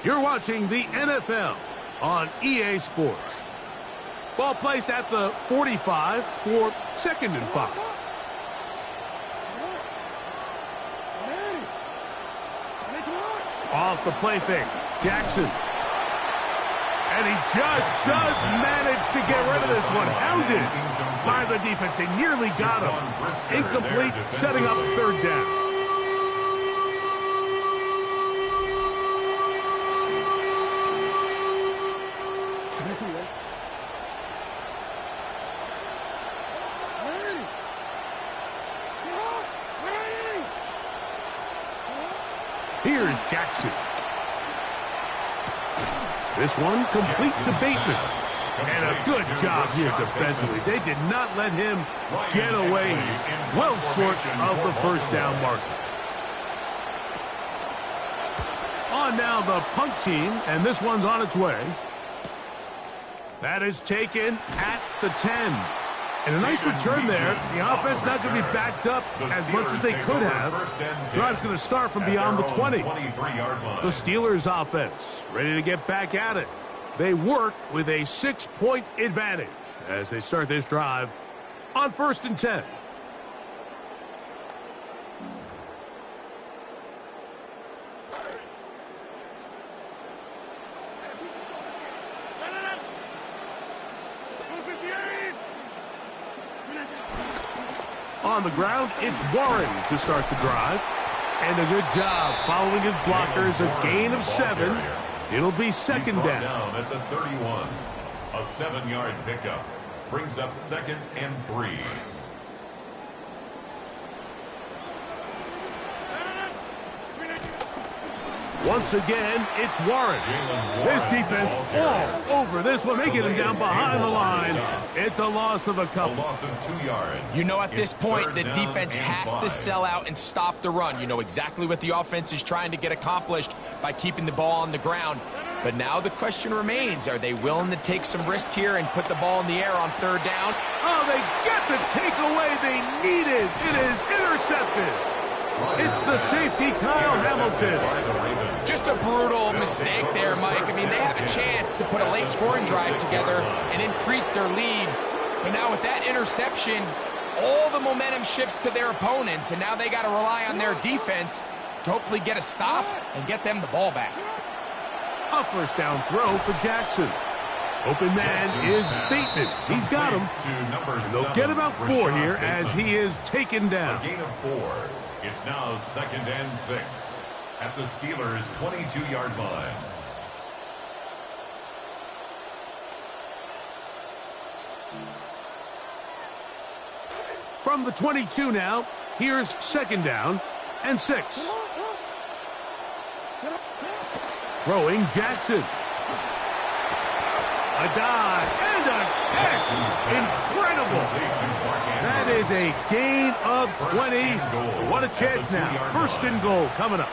You're watching the NFL on EA Sports. Ball placed at the 45 for 2nd and 5. Off the play fake, Jackson. And he just does manage to get rid of this one. Hounded by the defense. They nearly got him. Incomplete, setting up 3rd down. Here's Jackson. This one complete to Bateman. And a good job here defensively. They did not let him get away. He's well short of the 1st down marker. On now the punt team, and this one's on its way. That is taken at the 10. And a nice return there. The offense not going to be backed up as much as they could have. Drive's going to start from beyond the 20. The Steelers offense ready to get back at it. They work with a 6-point advantage as they start this drive on 1st and 10. On the ground, it's Warren to start the drive. And a good job following his blockers, a gain of 7. It'll be 2nd down. At the 31. A 7-yard pickup brings up 2nd and 3. Once again, it's Warren. This defense all over this one. They get him down behind the line. It's a loss of a couple. A loss of 2 yards. You know, at this point, the defense has to sell out and stop the run. You know exactly what the offense is trying to get accomplished by keeping the ball on the ground. But now the question remains, are they willing to take some risk here and put the ball in the air on 3rd down? Oh, they get the takeaway they needed. It is intercepted. It's the safety, Kyle Hamilton. Just a brutal mistake there, Mike. I mean, they have a chance to put a late scoring drive together and increase their lead. But now with that interception, all the momentum shifts to their opponents, and now they got to rely on their defense to hopefully get a stop and get them the ball back. A 1st down throw for Jackson. Open man is Bateman. He's got him. And they'll get about 4 here as he is taken down. A gain of 4. It's now 2nd and 6 at the Steelers' 22-yard line. From the 22 now, here's 2nd down and 6. Throwing Jackson. A dive and a catch. Incredible. That is a gain of 20. What a chance now. 1st and goal coming up.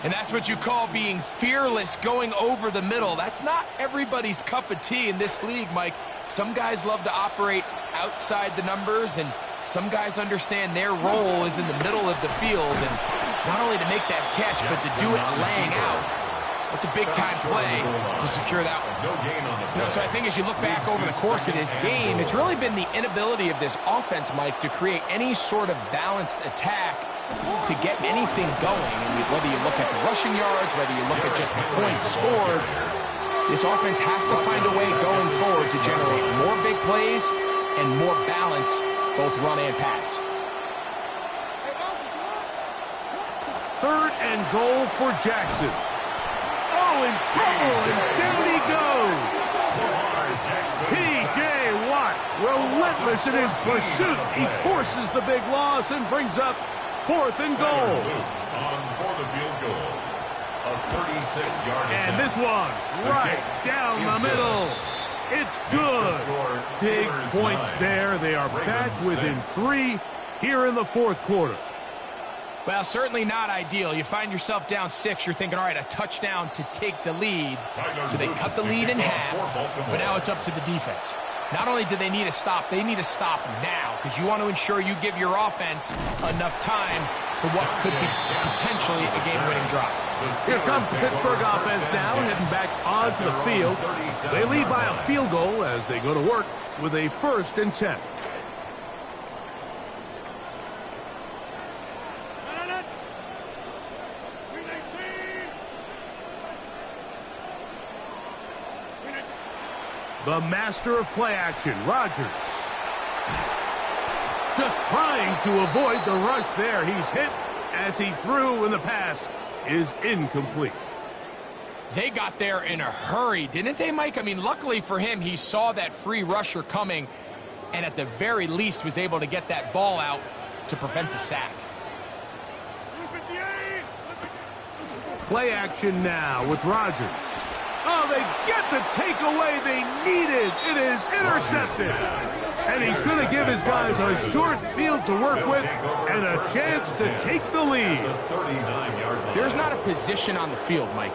And that's what you call being fearless, going over the middle. That's not everybody's cup of tea in this league, Mike. Some guys love to operate outside the numbers, and some guys understand their role is in the middle of the field. And not only to make that catch, but to do it laying out. That's a big-time play to secure that one. So I think as you look back over the course of this game, it's really been the inability of this offense, Mike, to create any sort of balanced attack to get anything going. And whether you look at the rushing yards, whether you look at just the points scored, this offense has to find a way going forward to generate more big plays and more balance, both run and pass. 3rd and goal for Jackson. Oh, in trouble, and down he goes. T.J. Watt, relentless in his pursuit. He forces the big loss and brings up 4th and goal. On for the field goal. A 36-yard attempt. And this one right down the middle. It's good. Big points there. They are back within 3 here in the 4th quarter. Well, certainly not ideal. You find yourself down 6, you're thinking, all right, a touchdown to take the lead. So they cut the lead in half, but now it's up to the defense. Not only do they need a stop, they need a stop now, because you want to ensure you give your offense enough time for what could be potentially a game-winning drive. Here comes the Pittsburgh offense now, heading back onto the field. They lead by a field goal as they go to work with a 1st and 10. The master of play action, Rodgers. Just trying to avoid the rush there. He's hit as he threw, and the pass is incomplete. They got there in a hurry, didn't they, Mike? I mean, luckily for him, he saw that free rusher coming, and at the very least was able to get that ball out to prevent the sack. Play action now with Rodgers. Oh, they get the takeaway they needed. It is intercepted. And he's going to give his guys a short field to work with and a chance to take the lead. There's not a position on the field, Mike,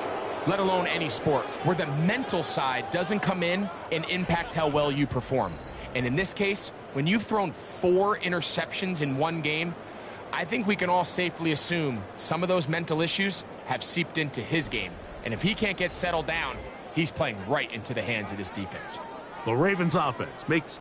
let alone any sport, where the mental side doesn't come in and impact how well you perform. And in this case, when you've thrown 4 interceptions in one game, I think we can all safely assume some of those mental issues have seeped into his game. And if he can't get settled down, he's playing right into the hands of this defense. The Ravens offense makes...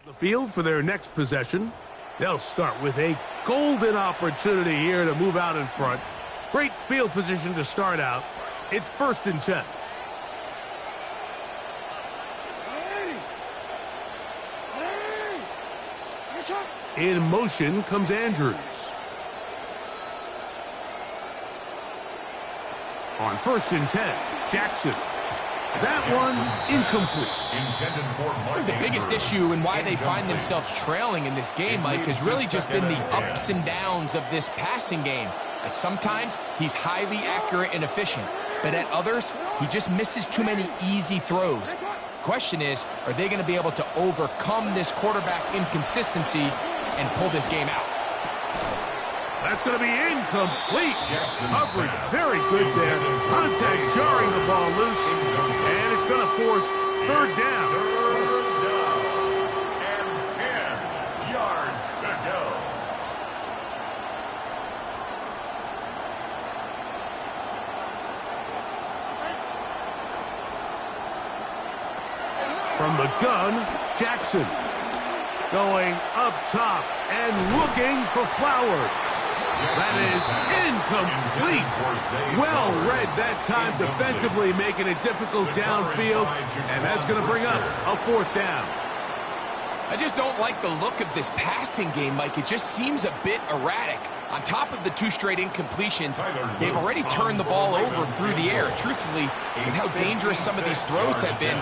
the field for their next possession. They'll start with a golden opportunity here to move out in front. Great field position to start out. It's 1st and 10. In motion comes Andrews. On 1st and 10, Jackson. That one incomplete. The biggest issue and why they find themselves trailing in this game, Mike, has really just been the ups and downs of this passing game. At sometimes, he's highly accurate and efficient, but at others, he just misses too many easy throws. Question is, are they going to be able to overcome this quarterback inconsistency and pull this game out? That's going to be incomplete. Coverage very good there. Contact jarring the ball loose. And it's going to force 3rd down. And 10 yards to go. From the gun, Jackson. Going up top and looking for Flowers. That is incomplete. Well read that time defensively, making it difficult downfield, and that's going to bring up a 4th down. I just don't like the look of this passing game, Mike. It just seems a bit erratic. On top of the 2 straight incompletions, they've already turned the ball over through the air. Truthfully, with how dangerous some of these throws have been,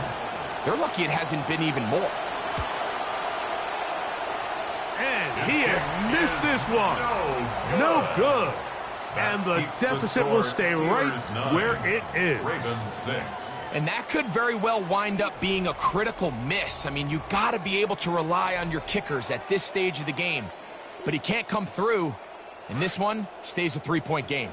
they're lucky it hasn't been even more. And he has missed this one. No good. And the deficit will stay right where it is. Ravens 6. And that could very well wind up being a critical miss. I mean, you got to be able to rely on your kickers at this stage of the game. But he can't come through, and this one stays a 3-point game.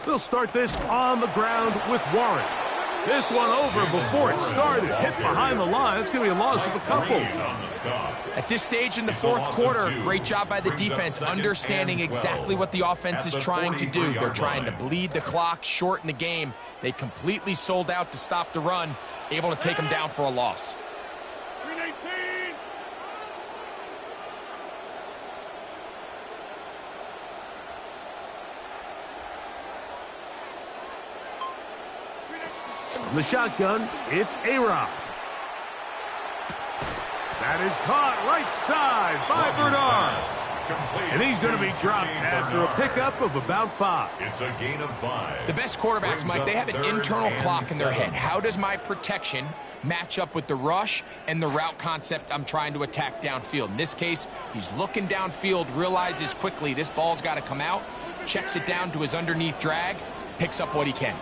They'll start this on the ground with Warren. This one over before it started. Hit behind the line. It's going to be a loss of a couple. At this stage in the fourth quarter, great job by the defense understanding exactly what the offense is trying to do. They're trying to bleed the clock, shorten the game. They completely sold out to stop the run, able to take them down for a loss. From the shotgun, it's A-Rob. That is caught right side by Bernard. And he's going to be dropped after a pickup of about 5. It's a gain of 5. The best quarterbacks, Mike, they have an internal clock in their head. How does my protection match up with the rush and the route concept I'm trying to attack downfield? In this case, he's looking downfield, realizes quickly this ball's got to come out, checks it down to his underneath drag, picks up what he can.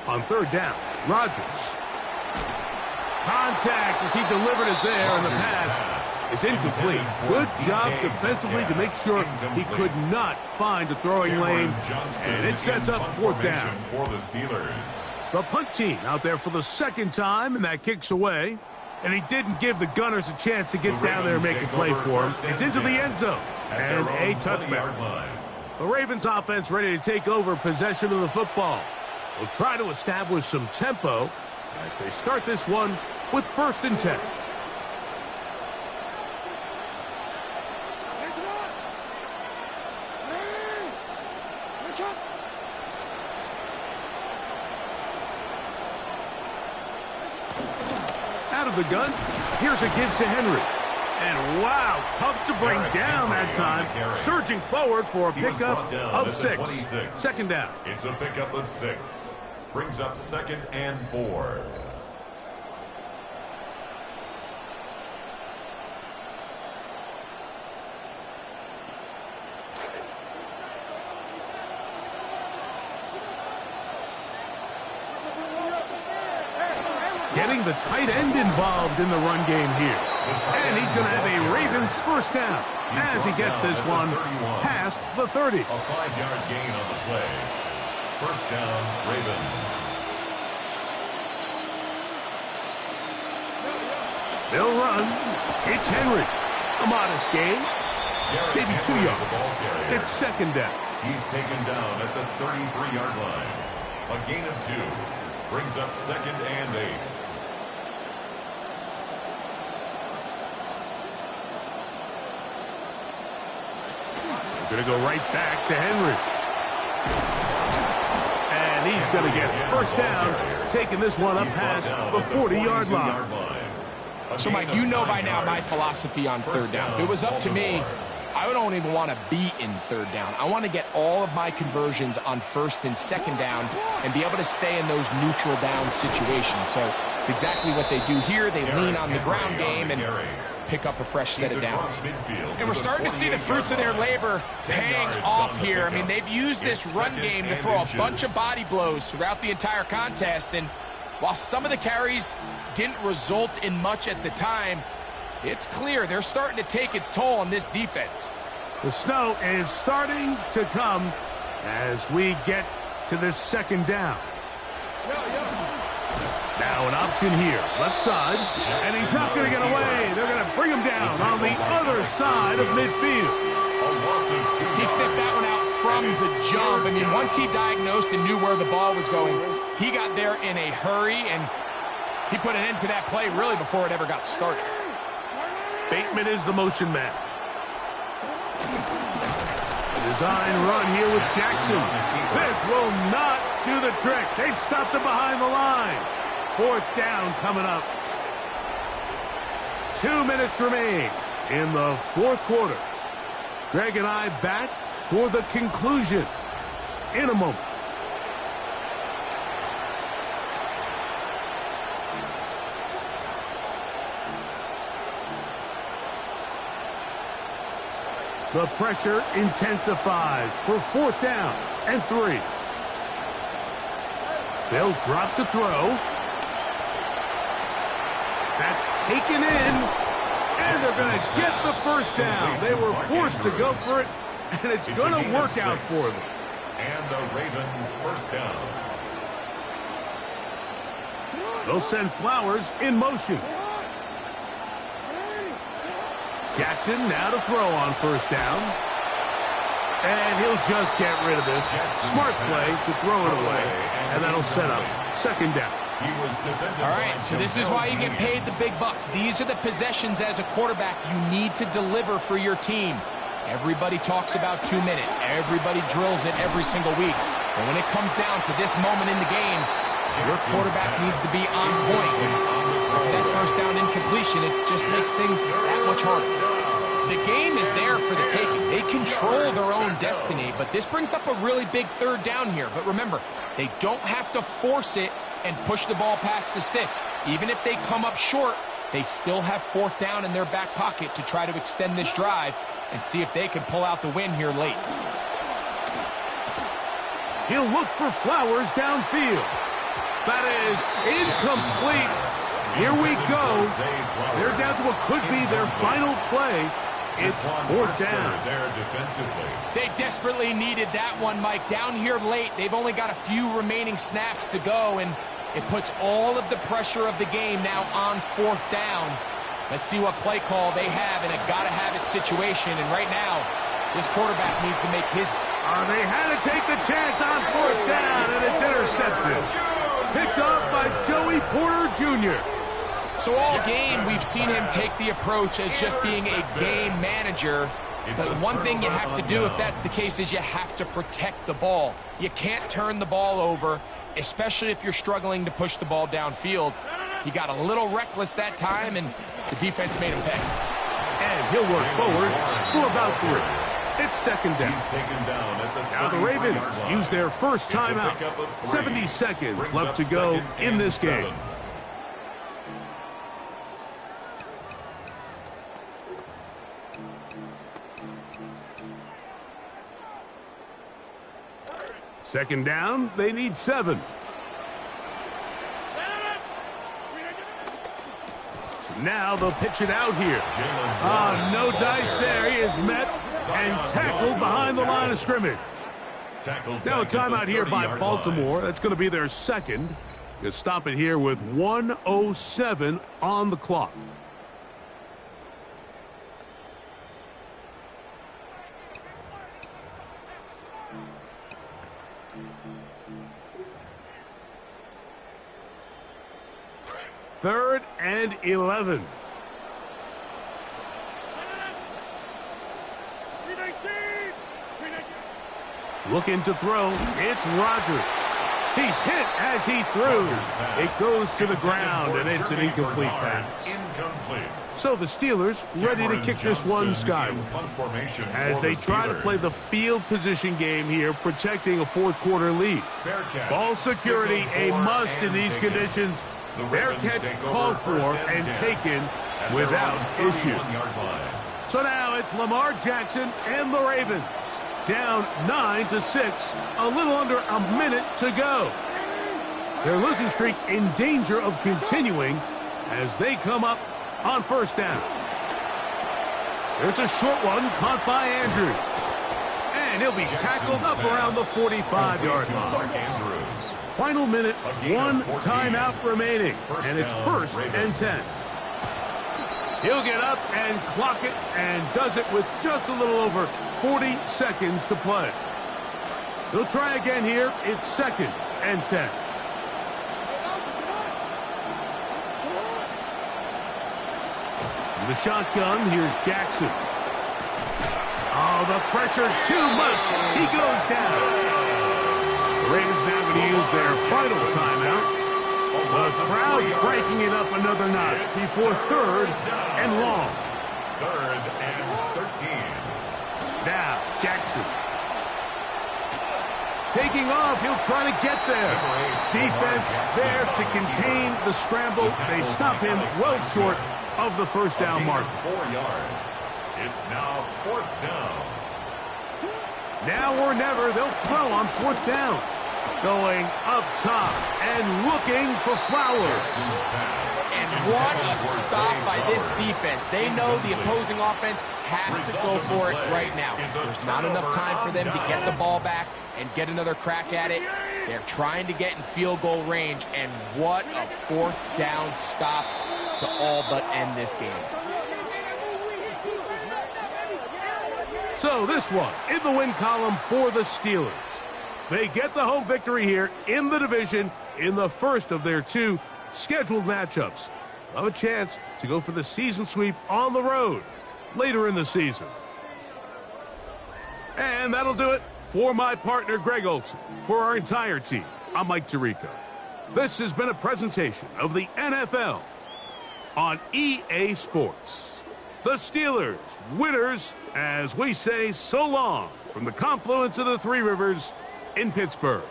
On third down, Rodgers. Contact as he delivered it there, and the pass is incomplete. Good job defensively to make sure he could not find a throwing lane, and it sets up fourth down. For the Steelers. The punt team out there for the second time, and that kicks away. And he didn't give the Gunners a chance to get down there and make a play for him. It's into the end zone, and a touchback. The Ravens offense ready to take over possession of the football. Will try to establish some tempo as they start this one with 1st and 10. Out of the gun, here's a give to Henry. And wow, tough to bring down that time. Surging forward for a pickup of 6. 2nd down. It's a pickup of 6. Brings up 2nd and 4. Getting the tight end involved in the run game here. And he's going to have a Ravens 1st down as he gets this one past the 30. A 5-yard gain on the play. 1st down, Ravens. They'll run. It's Henry. A modest gain. Maybe 2 yards. It's 2nd down. He's taken down at the 33-yard line. A gain of 2. Brings up 2nd and 8. Going to go right back to Henry. And he's going to get 1st down, taking this one up past the 40-yard line. So, Mike, you know by now my philosophy on 3rd down. If it was up to me, I don't even want to be in 3rd down. I want to get all of my conversions on 1st and 2nd down and be able to stay in those neutral down situations. So it's exactly what they do here. They lean on the ground game and pick up a fresh set of downs. And we're starting to see the fruits of their labor paying off here. I mean, they've used this run game to throw a bunch of body blows throughout the entire contest. And while some of the carries didn't result in much at the time, it's clear they're starting to take its toll on this defense. The snow is starting to come as we get to this 2nd down. Now an option here, left side, and he's not going to get away. They're going to bring him down on the other side of midfield. He sniffed that one out from the jump. I mean, once he diagnosed and knew where the ball was going, he got there in a hurry, and he put an end to that play really before it ever got started. Bateman is the motion man. Design run here with Jackson. This will not do the trick. They've stopped him behind the line. 4th down coming up. 2 minutes remain in the 4th quarter. Greg and I back for the conclusion in a moment. The pressure intensifies for 4th down and 3. They'll drop to throw. That's taken in, and they're going to get the first down. They were forced to go for it, and it's going to work out for them. And the Ravens first down. They'll send Flowers in motion. Jackson now to throw on 1st down. And he'll just get rid of this. Smart play to throw it away, and that'll set up 2nd down. All right, so this is why you get paid the big bucks. These are the possessions as a quarterback you need to deliver for your team. Everybody talks about 2 minutes. Everybody drills it every single week. But when it comes down to this moment in the game, your quarterback needs to be on point. For that 1st down incompletion, it just makes things that much harder. The game is there for the taking. They control their own destiny, but this brings up a really big 3rd down here. But remember, they don't have to force it and push the ball past the sticks. Even if they come up short, they still have 4th down in their back pocket to try to extend this drive and see if they can pull out the win here late. He'll look for Flowers downfield. That is incomplete. Here we go. They're down to what could be their final play. It's 4th down. There defensively. They desperately needed that one, Mike. Down here late, they've only got a few remaining snaps to go, and it puts all of the pressure of the game now on 4th down. Let's see what play call they have in a gotta-have-it situation, and right now, this quarterback needs to make his... They had to take the chance on 4th down, and it's intercepted. Picked off by Joey Porter Jr. So all game, we've seen him take the approach as just being a game manager. But one thing you have to do, if that's the case, is you have to protect the ball. You can't turn the ball over, especially if you're struggling to push the ball downfield. He got a little reckless that time, and the defense made him pay. And he'll work forward for about 3. It's 2nd down. Now the Ravens use their first timeout. 70 seconds left to go in this game. Second down, they need 7. So now they'll pitch it out here. No dice there. He is met and tackled behind the line of scrimmage. Now a timeout here by Baltimore. That's going to be their 2nd. They'll stop it here with 1:07 on the clock. Third and 11. Looking to throw. It's Rodgers. He's hit as he threw. It goes to the ground, and it's an incomplete pass. So the Steelers ready to kick this one skyward as they try to play the field position game here, protecting a 4th quarter lead. Ball security a must in these conditions. Fair catch called for and taken without issue. So now it's Lamar Jackson and the Ravens. Down 9-6, a little under a minute to go. Their losing streak in danger of continuing as they come up on 1st down. There's a short one caught by Andrews. And he'll be tackled up around the 45-yard line. Final minute, 1 timeout remaining, and it's 1st and 10. He'll get up and clock it, and does it with just a little over 40 seconds to play. He'll try again here. It's 2nd and 10. The shotgun, here's Jackson. Oh, the pressure too much. He goes down. The Ravens now going to use their final timeout. The crowd cranking it up another notch before 3rd and long. 3rd and 13. Now, Jackson. Taking off, he'll try to get there. Defense there to contain the scramble. They stop him well short of the 1st down mark. 4 yards. It's now 4th down. Now or never, they'll throw on 4th down. Going up top and looking for Flowers. And what a stop by this defense. They know the opposing offense has to go for it right now. There's not enough time for them to get the ball back and get another crack at it. They're trying to get in field goal range, and what a 4th down stop to all but end this game. So this one in the win column for the Steelers. They get the home victory here in the division in the first of their 2 scheduled matchups. They'll have a chance to go for the season sweep on the road later in the season. And that'll do it for my partner Greg Olson. For our entire team, I'm Mike Tirico. This has been a presentation of the NFL on EA Sports. The Steelers, winners, as we say so long from the confluence of the 3 rivers in Pittsburgh.